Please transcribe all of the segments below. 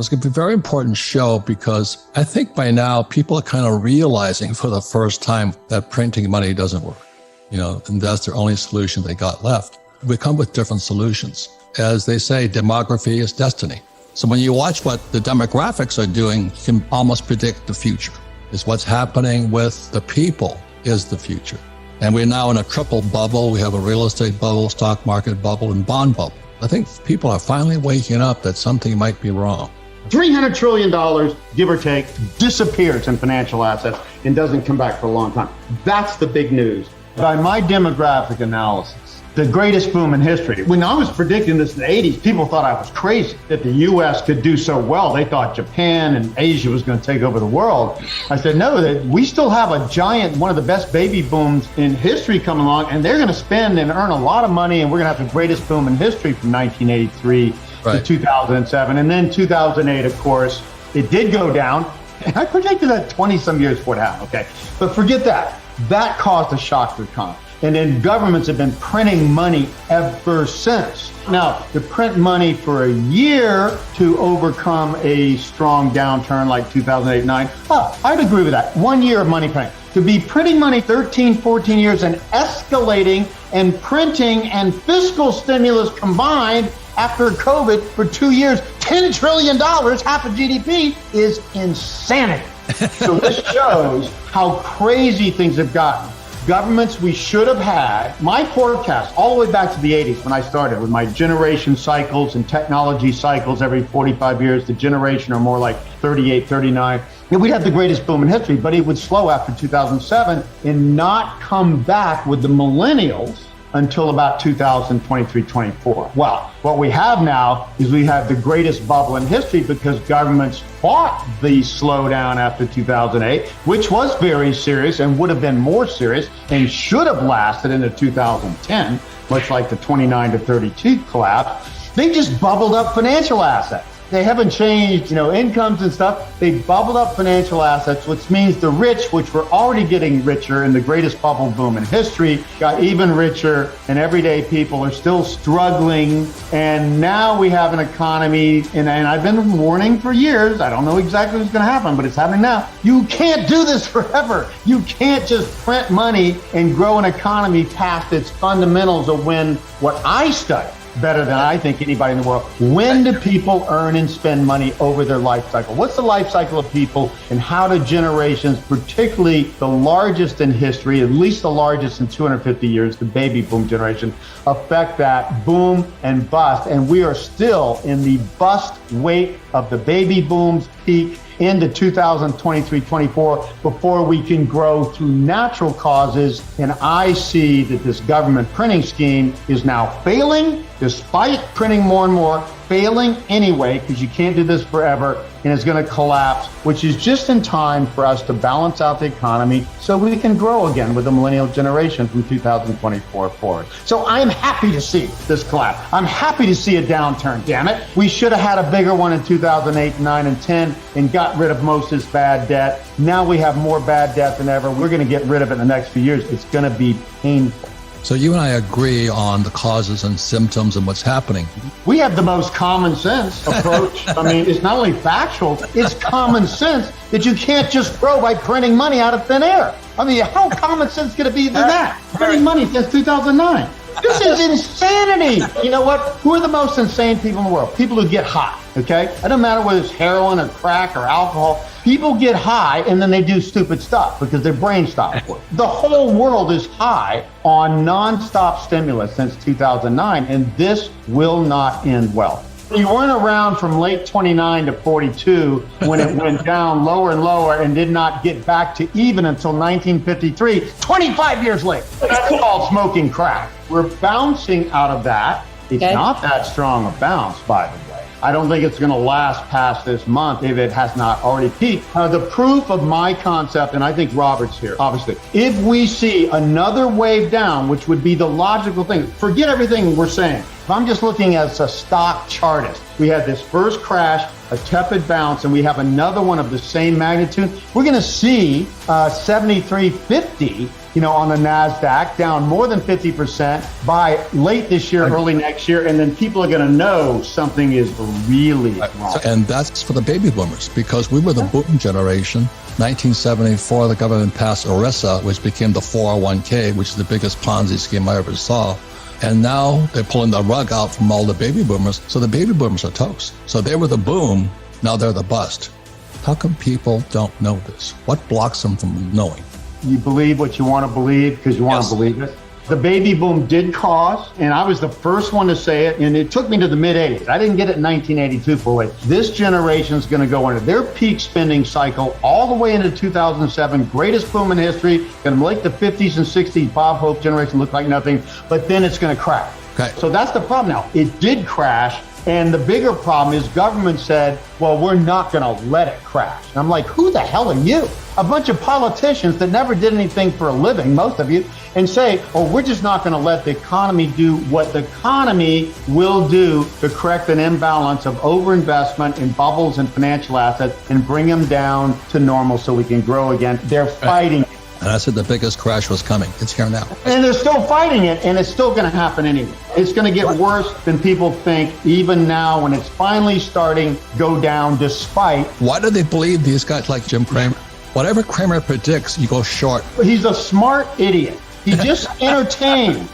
It's going to be a very important show because I think by now people are kind of realizing for the first time that printing money doesn't work, and that's their only solution they got left. We come with different solutions. As they say, demography is destiny. So when you watch what the demographics are doing, you can almost predict the future. It's what's happening with the people is the future. And we're now in a triple bubble. We have a real estate bubble, stock market bubble, and bond bubble. I think people are finally waking up that something might be wrong. $300 trillion, give or take, disappears in financial assets and doesn't come back for a long time. That's the big news. By my demographic analysis, the greatest boom in history. When I was predicting this in the 80s, people thought I was crazy that the U.S. could do so well. They thought Japan and Asia was going to take over the world. I said, no, that we still have a giant, one of the best baby booms in history coming along, and they're going to spend and earn a lot of money, and we're going to have the greatest boom in history from 1983 to 2007. And then 2008, of course, it did go down. And I predicted that 20-some years before it happened, okay? But forget that. That caused a shock to the economy. And then governments have been printing money ever since. Now, to print money for a year to overcome a strong downturn like 2008-9, I'd agree with that. 1 year of money printing. To be printing money 13, 14 years and escalating and printing and fiscal stimulus combined after COVID for 2 years, $10 trillion, half of GDP, is insanity. So this shows how crazy things have gotten. Governments we should have had, my forecast all the way back to the 80s when I started with my generation cycles and technology cycles every 45 years, the generation are more like 38, 39. And we'd have the greatest boom in history, but it would slow after 2007 and not come back with the millennials until about 2023, 24. Well, what we have now is we have the greatest bubble in history because governments fought the slowdown after 2008, which was very serious and would have been more serious and should have lasted into 2010, much like the 29 to 32 collapse. They just bubbled up financial assets. They haven't changed, incomes and stuff. They bubbled up financial assets, which means the rich, which were already getting richer in the greatest bubble boom in history, got even richer, and everyday people are still struggling. And now we have an economy, and I've been warning for years, I don't know exactly what's going to happen, but it's happening now. You can't do this forever. You can't just print money and grow an economy past its fundamentals of what I study better than I think anybody in the world. When do people earn and spend money over their life cycle? What's the life cycle of people, and how do generations, particularly the largest in history, at least the largest in 250 years, the baby boom generation, affect that boom and bust? And we are still in the bust wait of the baby boom's peak into 2023-24 before we can grow through natural causes. And I see that this government printing scheme is now failing, despite printing more and more, failing anyway, because you can't do this forever, and it's going to collapse, which is just in time for us to balance out the economy so we can grow again with the millennial generation from 2024 forward. So I'm happy to see this collapse. I'm happy to see a downturn, damn it. We should have had a bigger one in 2008, 9, and 10 and got rid of most of this bad debt. Now we have more bad debt than ever. We're going to get rid of it in the next few years. It's going to be painful. So you and I agree on the causes and symptoms and what's happening. We have the most common sense approach. I mean, it's not only factual, it's common sense that you can't just grow by printing money out of thin air. I mean, how common sense could it be than that? Printing money since 2009. This is insanity. You know what? Who are the most insane people in the world? People who get high, okay? It doesn't matter whether it's heroin or crack or alcohol. People get high and then they do stupid stuff because their brain stops working. The whole world is high on nonstop stimulus since 2009, and this will not end well. You weren't around from late 29 to 42 when it went down lower and lower and did not get back to even until 1953, 25 years later. That's called smoking crack. We're bouncing out of that. It's not that strong a bounce, by the way. I don't think it's going to last past this month if it has not already peaked. The proof of my concept, and I think Robert's here, obviously, if we see another wave down, which would be the logical thing, forget everything we're saying. If I'm just looking as a stock chartist, we had this first crash, a tepid bounce, and we have another one of the same magnitude. We're going to see 73.50 on the NASDAQ, down more than 50% by late this year, early next year. And then people are going to know something is really wrong. And that's for the baby boomers, because we were the boom generation. 1974, the government passed ERISA, which became the 401k, which is the biggest Ponzi scheme I ever saw. And now they're pulling the rug out from all the baby boomers. So the baby boomers are toast. So they were the boom. Now they're the bust. How come people don't know this? What blocks them from knowing? You believe what you want to believe because you want to believe it. The baby boom did cause, and I was the first one to say it, and it took me to the mid-'80s. I didn't get it in 1982 fully. This generation is going to go into their peak spending cycle all the way into 2007, greatest boom in history, going to make the 50s and 60s Bob Hope generation look like nothing, but then it's going to crash. Okay. So that's the problem now. It did crash, and the bigger problem is government said, well, we're not going to let it crash. And I'm like, who the hell are you? A bunch of politicians that never did anything for a living, most of you, and say, oh, we're just not going to let the economy do what the economy will do to correct an imbalance of overinvestment in bubbles and financial assets and bring them down to normal so we can grow again. They're fighting. And I said the biggest crash was coming. It's here now. And they're still fighting it, and it's still going to happen anyway. It's going to get worse than people think, even now when it's finally starting to go down despite. Why do they believe these guys like Jim Cramer? Whatever Cramer predicts, you go short. He's a smart idiot. He just entertained.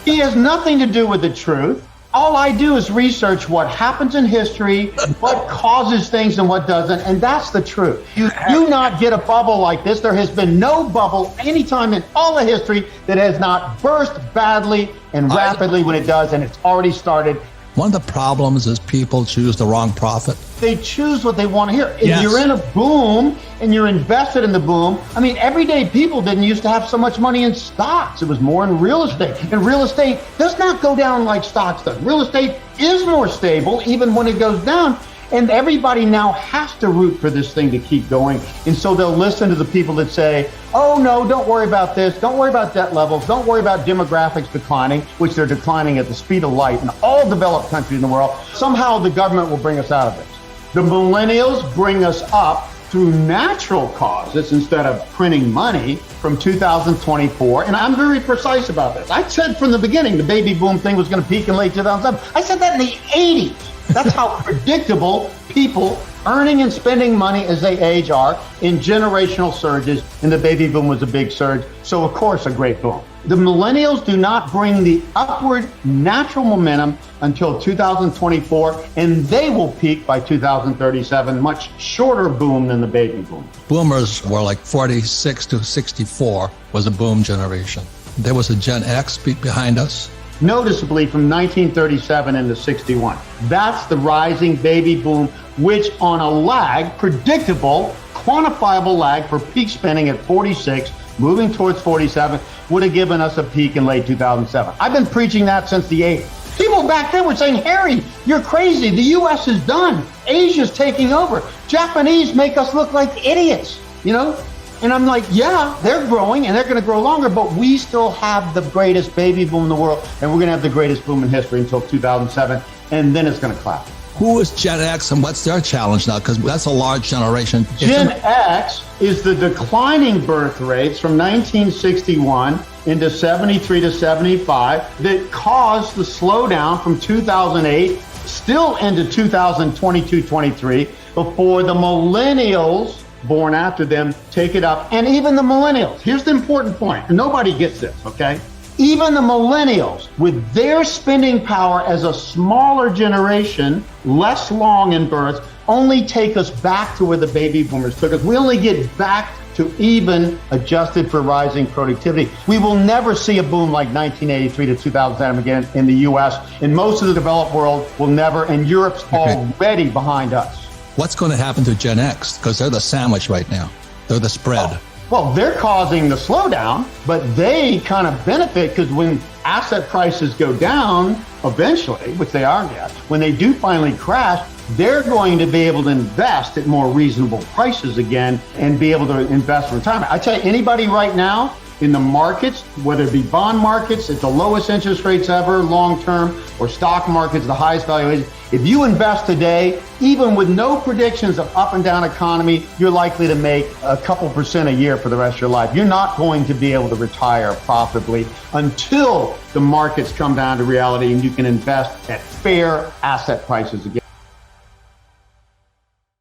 He has nothing to do with the truth. All I do is research what happens in history, what causes things and what doesn't, and that's the truth. You do not get a bubble like this. There has been no bubble anytime in all of history that has not burst badly and rapidly when it does, and it's already started. One of the problems is people choose the wrong prophet. They choose what they want to hear. If you're in a boom and you're invested in the boom, I mean, everyday people didn't used to have so much money in stocks. It was more in real estate. And real estate does not go down like stocks does. Real estate is more stable even when it goes down. And everybody now has to root for this thing to keep going. And so they'll listen to the people that say, oh, no, don't worry about this. Don't worry about debt levels. Don't worry about demographics declining, which they're declining at the speed of light in all developed countries in the world. Somehow the government will bring us out of this. The millennials bring us up through natural causes instead of printing money from 2024. And I'm very precise about this. I said from the beginning the baby boom thing was going to peak in late 2007. I said that in the 80s. That's how predictable people earning and spending money as they age are in generational surges. And the baby boom was a big surge. So, of course, a great boom. The millennials do not bring the upward natural momentum until 2024, and they will peak by 2037, much shorter boom than the baby boom. Boomers were like 46 to 64 was a boom generation. There was a Gen X behind us. Noticeably from 1937 into 61. That's the rising baby boom, which on a lag, predictable, quantifiable lag for peak spending at 46, moving towards 47, would have given us a peak in late 2007. I've been preaching that since the 80s. People back then were saying, Harry, you're crazy. The U.S. is done. Asia's taking over. Japanese make us look like idiots, And I'm like, yeah, they're growing and they're going to grow longer, but we still have the greatest baby boom in the world, and we're going to have the greatest boom in history until 2007, and then it's going to clap. Who is Gen X and what's their challenge now? Because that's a large generation. Gen X is the declining birth rates from 1961 into 73 to 75 that caused the slowdown from 2008 still into 2022-23 before the millennials born after them take it up. And even the millennials, here's the important point. Nobody gets this, okay? Even the millennials, with their spending power as a smaller generation, less long in birth, only take us back to where the baby boomers took us. We only get back to even adjusted for rising productivity. We will never see a boom like 1983 to 2007 again in the US, and most of the developed world will never, and Europe's already behind us. What's going to happen to Gen X? Because they're the sandwich right now. They're the spread. Well, they're causing the slowdown, but they kind of benefit because when asset prices go down eventually, which they are yet, when they do finally crash, they're going to be able to invest at more reasonable prices again and be able to invest for retirement. I tell you, anybody right now in the markets, whether it be bond markets at the lowest interest rates ever, long term, or stock markets, the highest valuation. If you invest today, even with no predictions of up and down economy, you're likely to make a couple % a year for the rest of your life. You're not going to be able to retire profitably until the markets come down to reality and you can invest at fair asset prices again.